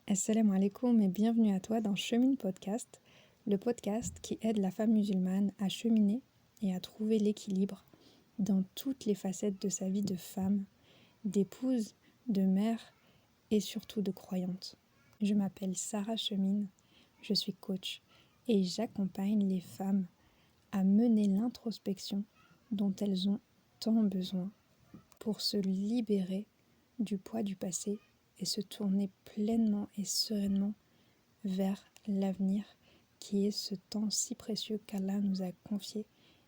Assalamu alaikum et bienvenue à toi dans Chemine Podcast, le podcast qui aide la femme musulmane à cheminer et à trouver l'équilibre dans toutes les facettes de sa vie de femme, d'épouse, de mère et surtout de croyante. Je m'appelle Sarah Chemine, je suis coach et j'accompagne les femmes à mener l'introspection dont elles ont tant besoin pour se libérer du poids du passé et se tourner pleinement et sereinement vers l'avenir qui est ce temps si précieux qu'Allah nous a confié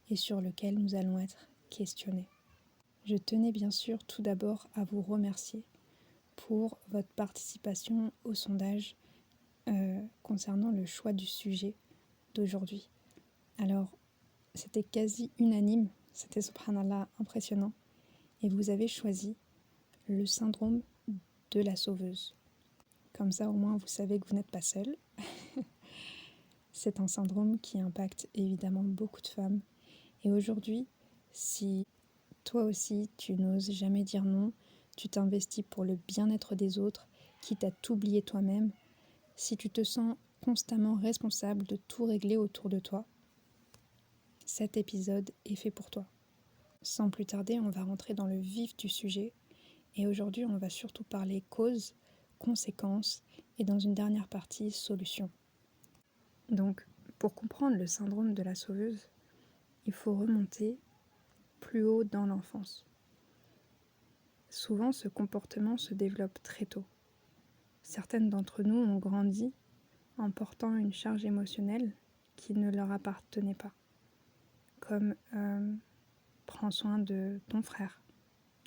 et sur lequel nous allons être questionnés. Je tenais bien sûr tout d'abord à vous remercier pour votre participation au sondage concernant le choix du sujet d'aujourd'hui. Alors, c'était quasi unanime, c'était subhanallah impressionnant, et vous avez choisi le syndrome de la sauveuse. Comme ça, au moins, vous savez que vous n'êtes pas seul. C'est un syndrome qui impacte évidemment beaucoup de femmes. Et aujourd'hui, si toi aussi, tu n'oses jamais dire non, tu t'investis pour le bien-être des autres, quitte à t'oublier toi-même, si tu te sens constamment responsable de tout régler autour de toi, cet épisode est fait pour toi. Sans plus tarder, on va rentrer dans le vif du sujet. Et aujourd'hui, on va surtout parler causes, conséquences et dans une dernière partie, solutions. Donc, pour comprendre le syndrome de la sauveuse, il faut remonter plus haut dans l'enfance. Souvent, ce comportement se développe très tôt. Certaines d'entre nous ont grandi en portant une charge émotionnelle qui ne leur appartenait pas, comme prends soin de ton frère,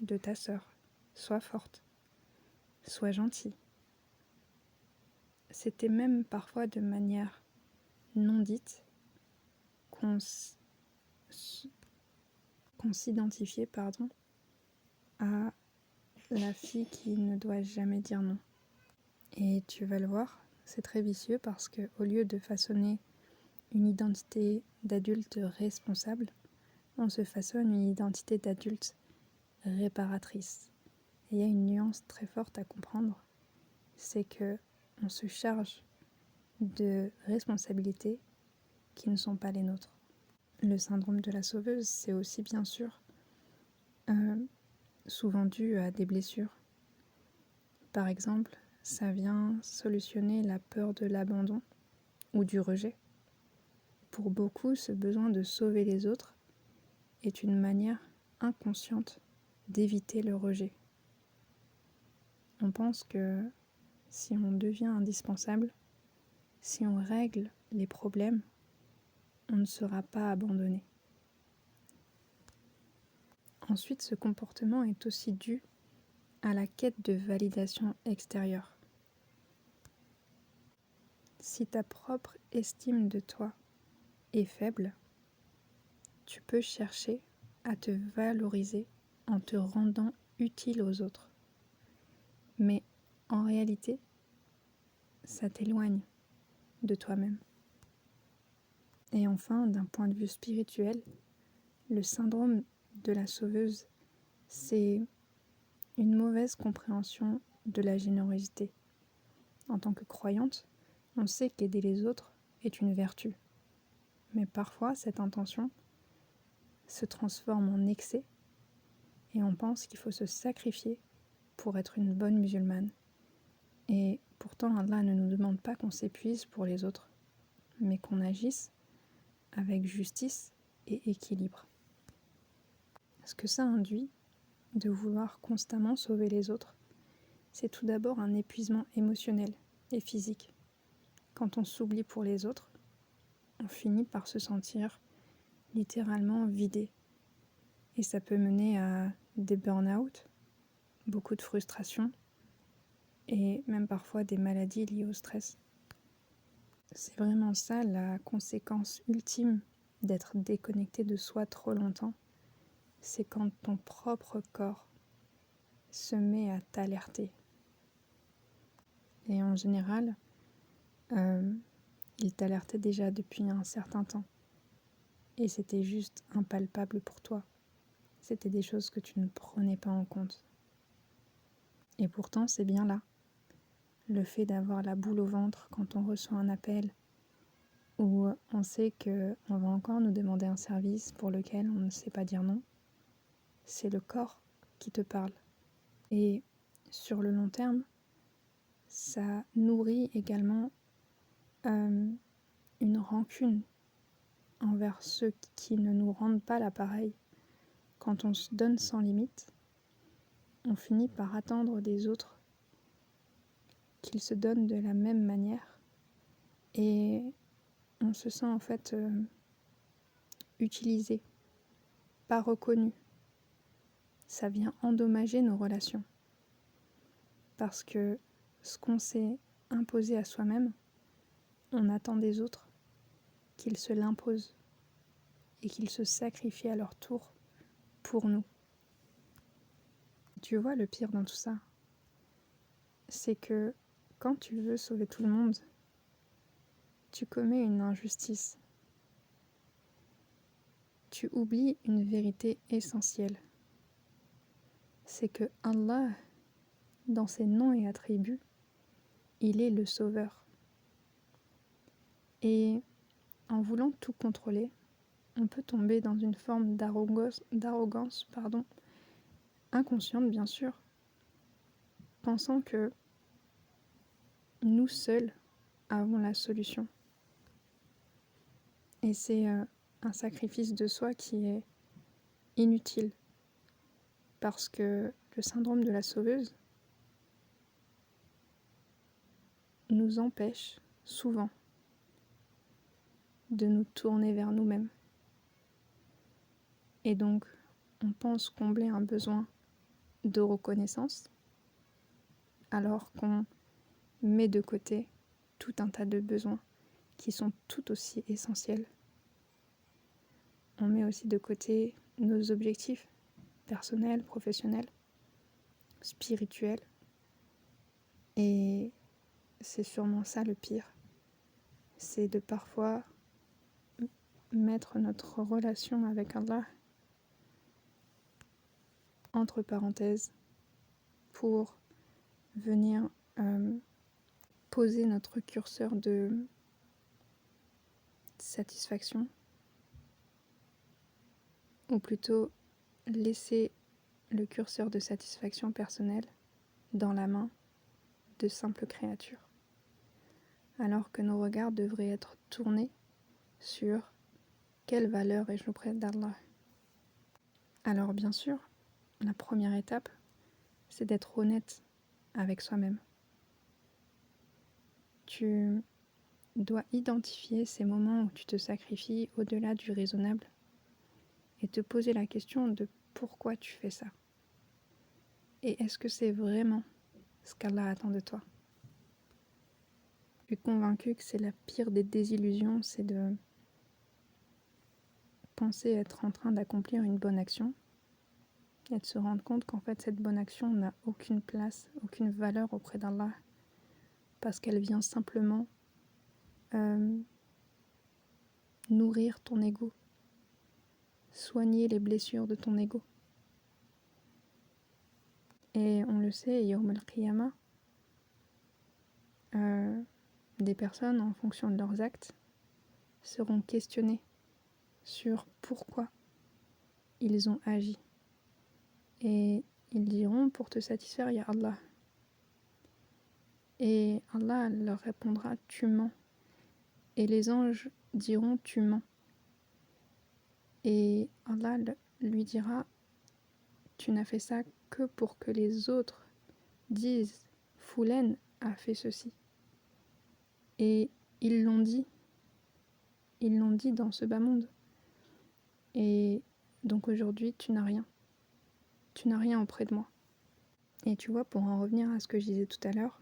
de ta sœur, sois forte, sois gentille. C'était même parfois de manière non dite qu'on s'identifiait à la fille qui ne doit jamais dire non. Et tu vas le voir, c'est très vicieux parce que au lieu de façonner une identité d'adulte responsable, on se façonne une identité d'adulte réparatrice. Et il y a une nuance très forte à comprendre, c'est que on se charge de responsabilités qui ne sont pas les nôtres. Le syndrome de la sauveuse, c'est aussi bien sûr souvent dû à des blessures. Par exemple, ça vient solutionner la peur de l'abandon ou du rejet. Pour beaucoup, ce besoin de sauver les autres est une manière inconsciente d'éviter le rejet. On pense que si on devient indispensable, si on règle les problèmes, on ne sera pas abandonné. Ensuite, ce comportement est aussi dû à la quête de validation extérieure. Si ta propre estime de toi est faible, tu peux chercher à te valoriser en te rendant utile aux autres. Mais en réalité, ça t'éloigne de toi-même. Et enfin, d'un point de vue spirituel, le syndrome de la sauveuse, c'est une mauvaise compréhension de la générosité. En tant que croyante, on sait qu'aider les autres est une vertu. Mais parfois, cette intention se transforme en excès et on pense qu'il faut se sacrifier pour être une bonne musulmane. Et pourtant, Allah ne nous demande pas qu'on s'épuise pour les autres, mais qu'on agisse avec justice et équilibre. Ce que ça induit de vouloir constamment sauver les autres, c'est tout d'abord un épuisement émotionnel et physique. Quand on s'oublie pour les autres, on finit par se sentir littéralement vidé. Et ça peut mener à des burn-out, beaucoup de frustration et même parfois des maladies liées au stress. C'est vraiment ça la conséquence ultime d'être déconnecté de soi trop longtemps. C'est quand ton propre corps se met à t'alerter. Et en général, il t'alertait déjà depuis un certain temps. Et c'était juste impalpable pour toi. C'était des choses que tu ne prenais pas en compte. Et pourtant, c'est bien là. le fait d'avoir la boule au ventre quand on reçoit un appel, ou on sait qu'on va encore nous demander un service pour lequel on ne sait pas dire non, c'est le corps qui te parle. Et sur le long terme, ça nourrit également une rancune envers ceux qui ne nous rendent pas l'appareil. Quand on se donne sans limite, on finit par attendre des autres qu'ils se donnent de la même manière et on se sent en fait utilisé, pas reconnu. Ça vient endommager nos relations parce que ce qu'on s'est imposé à soi-même, on attend des autres qu'ils se l'imposent et qu'ils se sacrifient à leur tour pour nous. Tu vois, le pire dans tout ça, c'est que quand tu veux sauver tout le monde, tu commets une injustice. Tu oublies une vérité essentielle. C'est que Allah, dans ses noms et attributs, il est le sauveur. Et en voulant tout contrôler, on peut tomber dans une forme d'arrogance, inconsciente bien sûr, pensant que nous seuls avons la solution. Et c'est un sacrifice de soi qui est inutile, parce que le syndrome de la sauveuse nous empêche souvent de nous tourner vers nous-mêmes. Et donc, on pense combler un besoin de reconnaissance, alors qu'on met de côté tout un tas de besoins qui sont tout aussi essentiels. On met aussi de côté nos objectifs personnels, professionnels, spirituels. Et c'est sûrement ça le pire. C'est de parfois mettre notre relation avec Allah entre parenthèses pour venir poser notre curseur de satisfaction, ou plutôt laisser le curseur de satisfaction personnelle dans la main de simples créatures, alors que nos regards devraient être tournés sur quelle valeur ai-je auprès d'Allah. Alors bien sûr, la première étape, c'est d'être honnête avec soi-même. Tu dois identifier ces moments où tu te sacrifies au-delà du raisonnable et te poser la question de pourquoi tu fais ça. Et est-ce que c'est vraiment ce qu'Allah attend de toi? Je suis convaincue que c'est la pire des désillusions, c'est de penser être en train d'accomplir une bonne action et de se rendre compte qu'en fait cette bonne action n'a aucune place, aucune valeur auprès d'Allah, parce qu'elle vient simplement nourrir ton ego, soigner les blessures de ton ego. Et on le sait, Yawm al-Qiyamah, des personnes, en fonction de leurs actes, seront questionnées sur pourquoi ils ont agi. Et ils diront, pour te satisfaire, ya Allah. Et Allah leur répondra, tu mens. Et les anges diront, tu mens. Et Allah lui dira, tu n'as fait ça que pour que les autres disent, Foulen a fait ceci. Et ils l'ont dit dans ce bas monde. Et donc aujourd'hui, tu n'as rien auprès de moi. Et tu vois, pour en revenir à ce que je disais tout à l'heure,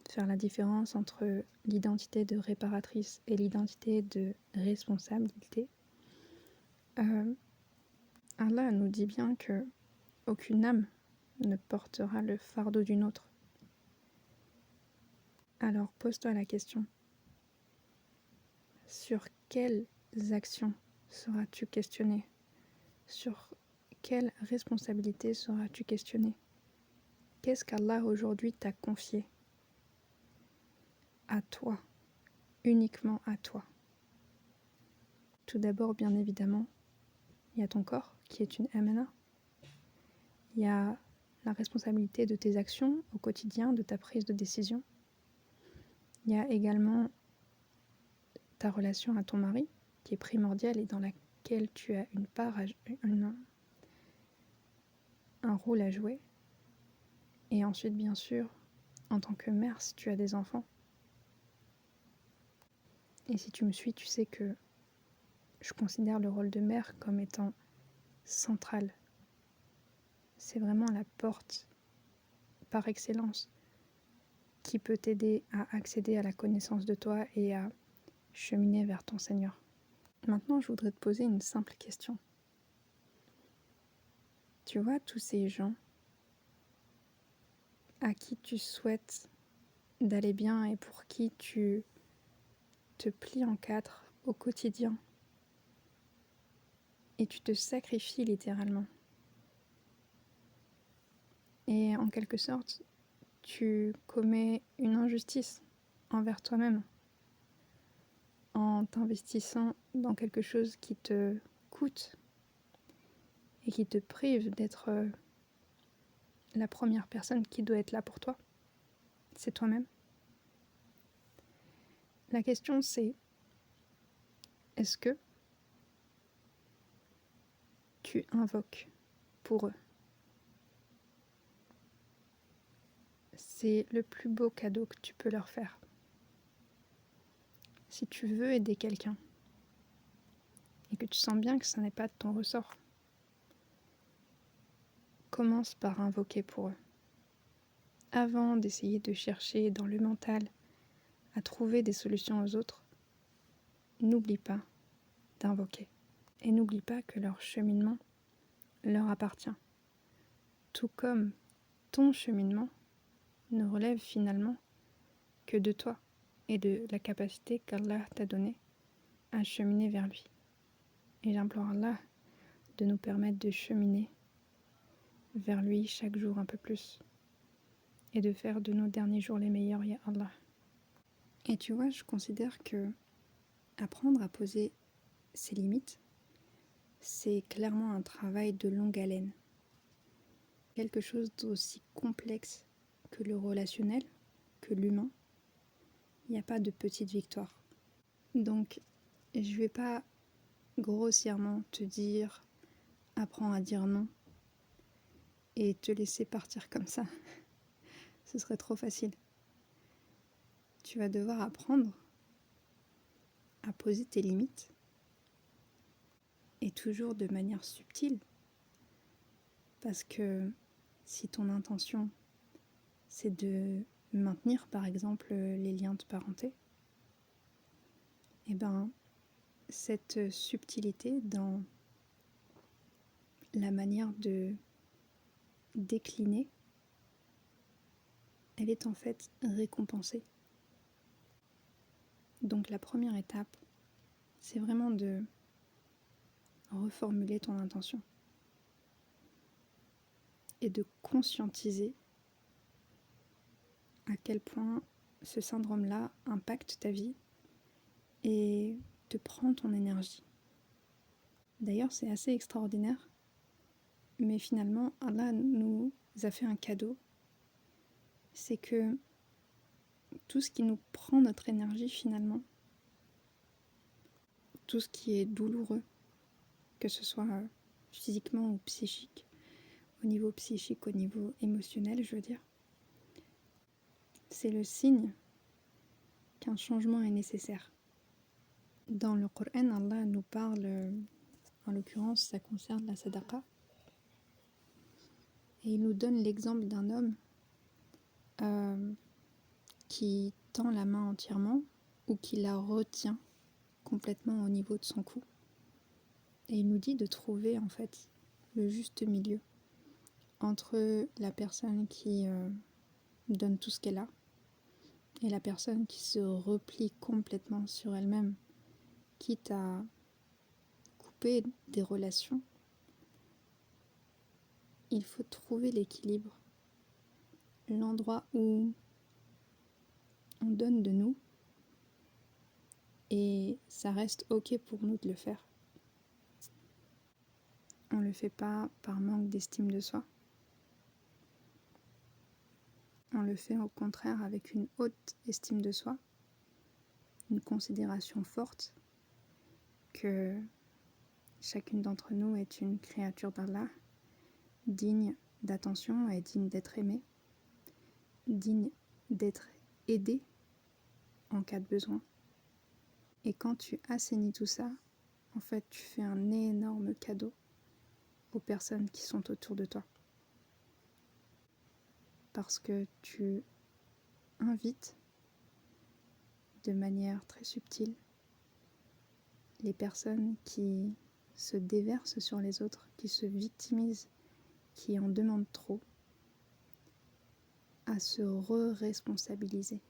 faire la différence entre l'identité de réparatrice et l'identité de responsabilité, Allah nous dit bien que aucune âme ne portera le fardeau d'une autre. Alors pose-toi la question, sur quelles actions seras-tu questionné? Sur quelle responsabilité seras-tu questionné? Qu'est-ce qu'Allah aujourd'hui t'a confié? à toi, uniquement à toi. Tout d'abord, bien évidemment, il y a ton corps qui est une amana. Il y a la responsabilité de tes actions au quotidien, de ta prise de décision. Il y a également ta relation à ton mari, qui est primordiale et dans laquelle tu as une part, un rôle à jouer. Et ensuite, bien sûr, en tant que mère, si tu as des enfants. Et si tu me suis, tu sais que je considère le rôle de mère comme étant central. C'est vraiment la porte par excellence qui peut t'aider à accéder à la connaissance de toi et à cheminer vers ton Seigneur. Maintenant, je voudrais te poser une simple question. Tu vois tous ces gens à qui tu souhaites d'aller bien et pour qui tu te plies en quatre au quotidien et tu te sacrifies littéralement. Et en quelque sorte, tu commets une injustice envers toi-même en t'investissant dans quelque chose qui te coûte et qui te prive d'être la première personne qui doit être là pour toi. C'est toi-même. La question c'est, est-ce que tu invoques pour eux? C'est le plus beau cadeau que tu peux leur faire. Si tu veux aider quelqu'un et que tu sens bien que ça n'est pas de ton ressort, commence par invoquer pour eux. Avant d'essayer de chercher dans le mental à trouver des solutions aux autres, n'oublie pas d'invoquer. Et n'oublie pas que leur cheminement leur appartient. Tout comme ton cheminement ne relève finalement que de toi et de la capacité qu'Allah t'a donnée à cheminer vers lui. Et j'implore Allah de nous permettre de cheminer vers lui chaque jour un peu plus et de faire de nos derniers jours les meilleurs, ya Allah. Et tu vois, je considère que apprendre à poser ses limites, c'est clairement un travail de longue haleine. Quelque chose d'aussi complexe que le relationnel, que l'humain, il n'y a pas de petite victoire. Donc, je ne vais pas grossièrement te dire apprends à dire non et te laisser partir comme ça. Ce serait trop facile. Tu vas devoir apprendre à poser tes limites et toujours de manière subtile. Parce que si ton intention c'est de maintenir par exemple les liens de parenté, et ben cette subtilité dans la manière de décliner, elle est en fait récompensée. Donc la première étape, c'est vraiment de reformuler ton intention et de conscientiser à quel point ce syndrome-là impacte ta vie et te prend ton énergie. D'ailleurs, c'est assez extraordinaire, mais finalement, Allah nous a fait un cadeau. C'est que tout ce qui nous prend notre énergie finalement, tout ce qui est douloureux, que ce soit physiquement ou psychique, au niveau psychique, au niveau émotionnel, je veux dire, c'est le signe qu'un changement est nécessaire. Dans le Coran, Allah nous parle, en l'occurrence ça concerne la sadaqa, et il nous donne l'exemple d'un homme qui tend la main entièrement ou qui la retient complètement au niveau de son cou. Et il nous dit de trouver en fait le juste milieu entre la personne qui donne tout ce qu'elle a et la personne qui se replie complètement sur elle-même, quitte à couper des relations. Il faut trouver l'équilibre, l'endroit où on donne de nous et ça reste ok pour nous de le faire. On ne le fait pas par manque d'estime de soi. On le fait au contraire avec une haute estime de soi, une considération forte que chacune d'entre nous est une créature d'Allah, digne d'attention et digne d'être aimée, digne d'être aidée en cas de besoin. Et quand tu assainis tout ça, en fait, tu fais un énorme cadeau aux personnes qui sont autour de toi. Parce que tu invites de manière très subtile les personnes qui se déversent sur les autres, qui se victimisent, qui en demandent trop, à se re-responsabiliser.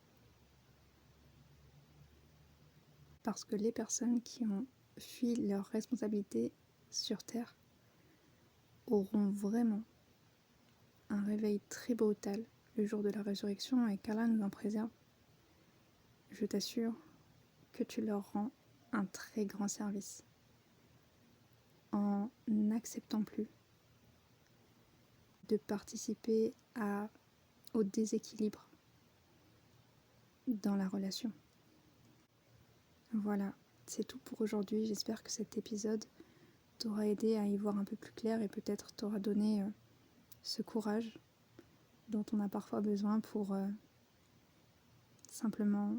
Parce que les personnes qui ont fui leurs responsabilités sur Terre auront vraiment un réveil très brutal le jour de la résurrection et qu'Allah nous en préserve. Je t'assure que tu leur rends un très grand service en n'acceptant plus de participer au déséquilibre dans la relation. Voilà, c'est tout pour aujourd'hui. J'espère que cet épisode t'aura aidé à y voir un peu plus clair et peut-être t'aura donné ce courage dont on a parfois besoin pour simplement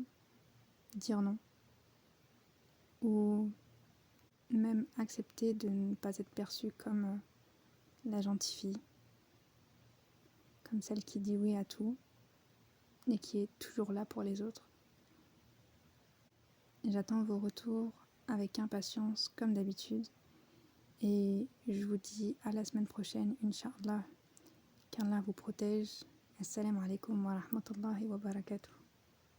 dire non ou même accepter de ne pas être perçue comme la gentille fille, comme celle qui dit oui à tout et qui est toujours là pour les autres. J'attends vos retours avec impatience comme d'habitude et je vous dis à la semaine prochaine, Inch'Allah. Qu'Allah vous protège. Assalamu alaikum wa rahmatullahi wa barakatuh.